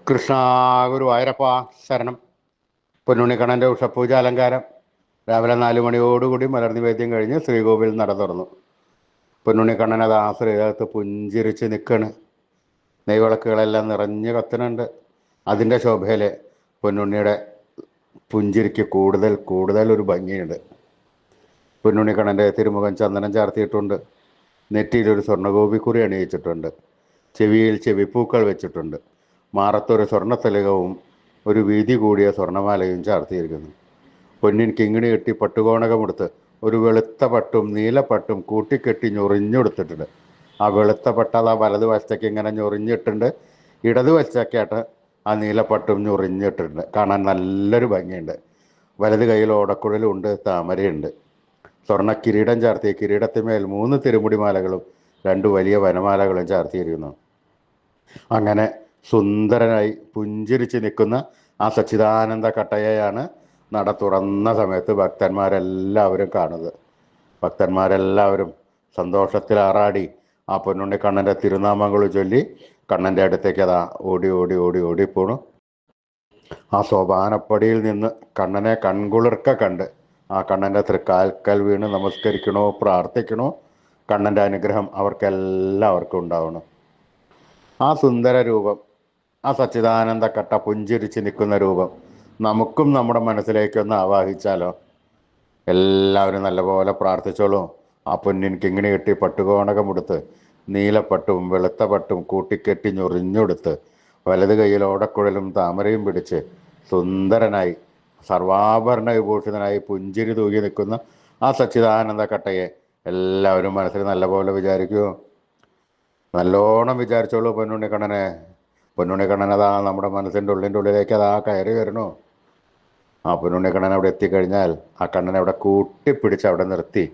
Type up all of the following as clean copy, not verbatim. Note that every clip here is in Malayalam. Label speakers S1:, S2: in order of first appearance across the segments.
S1: കൃഷ്ണ ഗുരുവായൂരപ്പ ശരണം. പൊന്നുണ്ണിക്കണ്ണൻ്റെ ഉഷപൂജ അലങ്കാരം. രാവിലെ 4 മണിയോടുകൂടി മലർനിവേദ്യം കഴിഞ്ഞ് ശ്രീകോവിൽ നട തുറന്നു. പൊന്നുണ്ണിക്കണ്ണൻ അത് ശ്രീകത്ത് പുഞ്ചിരിച്ച് നിൽക്കണ്. നെയ്വിളക്കുകളെല്ലാം നിറഞ്ഞ് കത്തുന്നുണ്ട്. അതിൻ്റെ ശോഭയിൽ പൊന്നുണ്ണിയുടെ പുഞ്ചിരിക്ക് കൂടുതൽ ഒരു ഭംഗിയുണ്ട്. പൊന്നുണ്ണിക്കണ്ണൻ്റെ തിരുമുഖം ചന്ദനം ചാർത്തിയിട്ടുണ്ട്. നെറ്റിയിലൊരു സ്വർണ്ണഗോപിക്കുറി അണിയിച്ചിട്ടുണ്ട്. ചെവിയിൽ ചെവിപ്പൂക്കൾ വെച്ചിട്ടുണ്ട്. മാറത്തൊരു സ്വർണ്ണത്തലികവും ഒരു വീതി കൂടിയ സ്വർണ്ണമാലയും ചാർത്തിയിരിക്കുന്നു. പൊന്നിൻ കിങ്ങിണി കെട്ടി പട്ടുകോണകമെടുത്ത് ഒരു വെളുത്ത പട്ടും നീലപ്പട്ടും കൂട്ടിക്കെട്ടി ഞൊറിഞ്ഞെടുത്തിട്ടുണ്ട്. ആ വെളുത്ത പട്ടത് ആ വലതുവശത്തേക്ക് ഇങ്ങനെ ഞൊറിഞ്ഞിട്ടുണ്ട്. ഇടതുവശത്തേക്കായിട്ട് ആ നീലപ്പട്ടും ഞൊറിഞ്ഞിട്ടുണ്ട്. കാണാൻ നല്ലൊരു ഭംഗിയുണ്ട്. വലത് കയ്യിൽ ഓടക്കുഴലുണ്ട്, താമരയുണ്ട്. സ്വർണ്ണ കിരീടം ചാർത്തിയ കിരീടത്തിന്മേൽ 3 തിരുമുടിമാലകളും 2 വലിയ വനമാലകളും ചാർത്തിയിരിക്കുന്നു. അങ്ങനെ സുന്ദരനായി പുഞ്ചിരിച്ച് നിൽക്കുന്ന ആ സച്ചിദാനന്ദ കട്ടയെയാണ് നട തുറന്ന സമയത്ത് ഭക്തന്മാരെല്ലാവരും കാണുന്നത്. ഭക്തന്മാരെല്ലാവരും സന്തോഷത്തിൽ ആറാടി ആ പൊന്നുണ്ണിക്കണ്ണൻ്റെ തിരുനാമങ്ങൾ ചൊല്ലി കണ്ണൻ്റെ അടുത്തേക്ക് അതാ ഓടിപ്പോണു. ആ സോപാനപ്പടിയിൽ നിന്ന് കണ്ണനെ കൺകുളിർക്ക കണ്ട് ആ കണ്ണൻ്റെ തൃക്കാൽക്കൽ വീണ് നമസ്കരിക്കണോ, പ്രാർത്ഥിക്കണോ. കണ്ണൻ്റെ അനുഗ്രഹം അവർക്കെല്ലാവർക്കും ഉണ്ടാവണം. ആ സുന്ദര രൂപം, ആ സച്ചിദാനന്ദ കട്ട പുഞ്ചിരിച്ച് നിൽക്കുന്ന രൂപം നമുക്കും നമ്മുടെ മനസ്സിലേക്കൊന്ന് ആവാഹിച്ചാലോ? എല്ലാവരും നല്ലപോലെ പ്രാർത്ഥിച്ചോളൂ. ആ പൊന്നിൻ കിങ്ങിണി കെട്ടി പട്ടുകോണകമെടുത്ത് നീലപ്പട്ടും വെളുത്ത പട്ടും കൂട്ടിക്കെട്ടി ഞൊറിഞ്ഞെടുത്ത് വലത് കൈയിൽ ഓടക്കുഴലും താമരയും പിടിച്ച് സുന്ദരനായി സർവാഭരണ വിഭൂഷിതനായി പുഞ്ചിരി തൂകി നിൽക്കുന്ന ആ സച്ചിദാനന്ദ കട്ടയെ എല്ലാവരും മനസ്സിൽ നല്ലപോലെ വിചാരിക്കുമോ? നല്ലോണം വിചാരിച്ചോളൂ. പൊന്നുണ്ണിക്കണ്ണൻ അതാ നമ്മുടെ മനസ്സിൻ്റെ ഉള്ളിലേക്ക് അതാ കയറി വരണോ. ആ പൊന്നുണ്ണിക്കണ്ണൻ അവിടെ എത്തിക്കഴിഞ്ഞാൽ ആ കണ്ണനെ അവിടെ കൂട്ടിപ്പിടിച്ച് അവിടെ നിർത്തി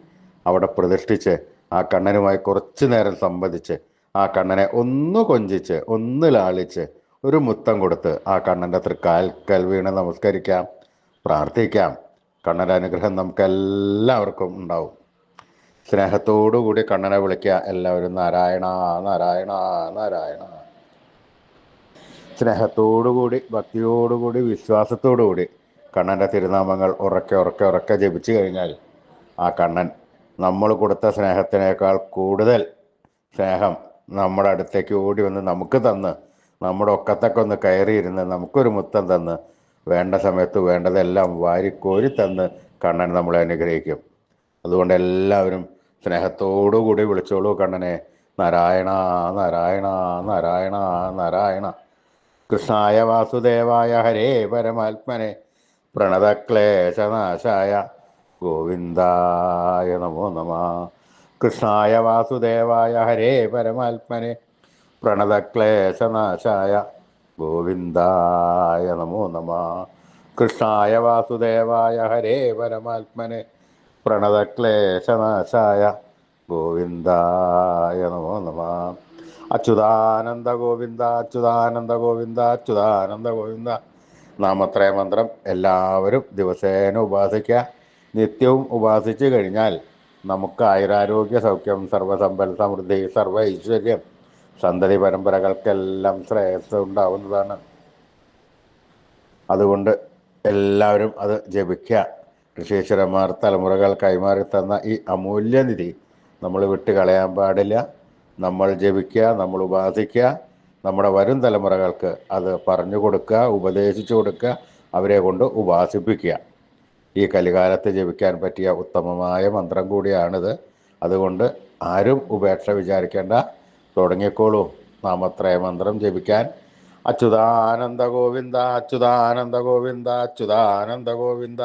S1: അവിടെ പ്രതിഷ്ഠിച്ച് ആ കണ്ണനുമായി കുറച്ചു നേരം സംവദിച്ച് ആ കണ്ണനെ ഒന്ന് കൊഞ്ചിച്ച് ഒന്ന് ലാളിച്ച് ഒരു മുത്തം കൊടുത്ത് ആ കണ്ണൻ്റെ തൃക്കാൽക്കൽ വീണ് നമസ്കരിക്കാം, പ്രാർത്ഥിക്കാം. കണ്ണൻ്റെ അനുഗ്രഹം നമുക്കെല്ലാവർക്കും ഉണ്ടാവും. സ്നേഹത്തോടുകൂടി കണ്ണനെ വിളിക്കുക എല്ലാവരും. നാരായണ നാരായണ നാരായണ. സ്നേഹത്തോടുകൂടി ഭക്തിയോടുകൂടി വിശ്വാസത്തോടുകൂടി കണ്ണൻ്റെ തിരുനാമങ്ങൾ ഉറക്കെ ജപിച്ചു കഴിഞ്ഞാൽ ആ കണ്ണൻ നമ്മൾ കൊടുത്ത സ്നേഹത്തിനേക്കാൾ കൂടുതൽ സ്നേഹം നമ്മുടെ അടുത്തേക്ക് ഓടി വന്ന് നമുക്ക് തന്ന് നമ്മുടെ ഒക്കത്തൊക്കെ ഒന്ന് കയറിയിരുന്ന് നമുക്കൊരു മുത്തം തന്ന് വേണ്ട സമയത്ത് വേണ്ടതെല്ലാം വാരിക്കോരി തന്ന് കണ്ണൻ നമ്മളെ അനുഗ്രഹിക്കും. അതുകൊണ്ട് എല്ലാവരും സ്നേഹത്തോടുകൂടി വിളിച്ചോളൂ കണ്ണനെ. നാരായണ നാരായണ നാരായണ നാരായണ. കൃഷ്ണായ വാസുദേവായ ഹരേ പരമാത്മനെ പ്രണതക്ലേശനാശായ ഗോവിന്ദായ നമോ നമഃ. കൃഷ്ണായ വാസുദേവായ ഹരേ പരമാത്മനെ പ്രണതക്ലേശനാശായ ഗോവിന്ദായ നമോ നമഃ. കൃഷ്ണായ വാസുദേവായ ഹരേ പരമാത്മനെ പ്രണതക്ലേശനാശായ ഗോവിന്ദായ നമോ നമഃ. അച്യുതാനന്ദ ഗോവിന്ദ അച്യുതാനന്ദ ഗോവിന്ദ അച്യുതാനന്ദ ഗോവിന്ദ. നാമത്രയ മന്ത്രം എല്ലാവരും ദിവസേന ഉപാസിക്കുക. നിത്യവും ഉപാസിച്ചു കഴിഞ്ഞാൽ നമുക്ക് ആയുരാരോഗ്യ സൗഖ്യം, സർവ്വസമ്പൽ സമൃദ്ധി, സർവ്വ ഐശ്വര്യം, സന്തതി പരമ്പരകൾക്കെല്ലാം ശ്രേയസ് ഉണ്ടാവുന്നതാണ്. അതുകൊണ്ട് എല്ലാവരും അത് ജപിക്കുക. ഋഷീശ്വരന്മാർ തലമുറകൾ കൈമാറി തന്ന ഈ അമൂല്യനിധി നമ്മൾ വിട്ട് കളയാൻ പാടില്ല. നമ്മൾ ജപിക്കുക, നമ്മൾ ഉപാസിക്കുക. നമ്മുടെ വരും തലമുറകൾക്ക് അത് പറഞ്ഞു കൊടുക്കുക, ഉപദേശിച്ചു കൊടുക്കുക, അവരെ കൊണ്ട് ഉപാസിപ്പിക്കുക. ഈ കലികാലത്ത് ജപിക്കാൻ പറ്റിയ ഉത്തമമായ മന്ത്രം കൂടിയാണിത്. അതുകൊണ്ട് ആരും ഉപേക്ഷ വിചാരിക്കേണ്ട. തുടങ്ങിക്കോളൂ നാമത്രയ മന്ത്രം ജപിക്കാൻ. അച്യുതാനന്ദ ഗോവിന്ദ അച്യുതാനന്ദ ഗോവിന്ദ അച്യുതാനന്ദ ഗോവിന്ദ.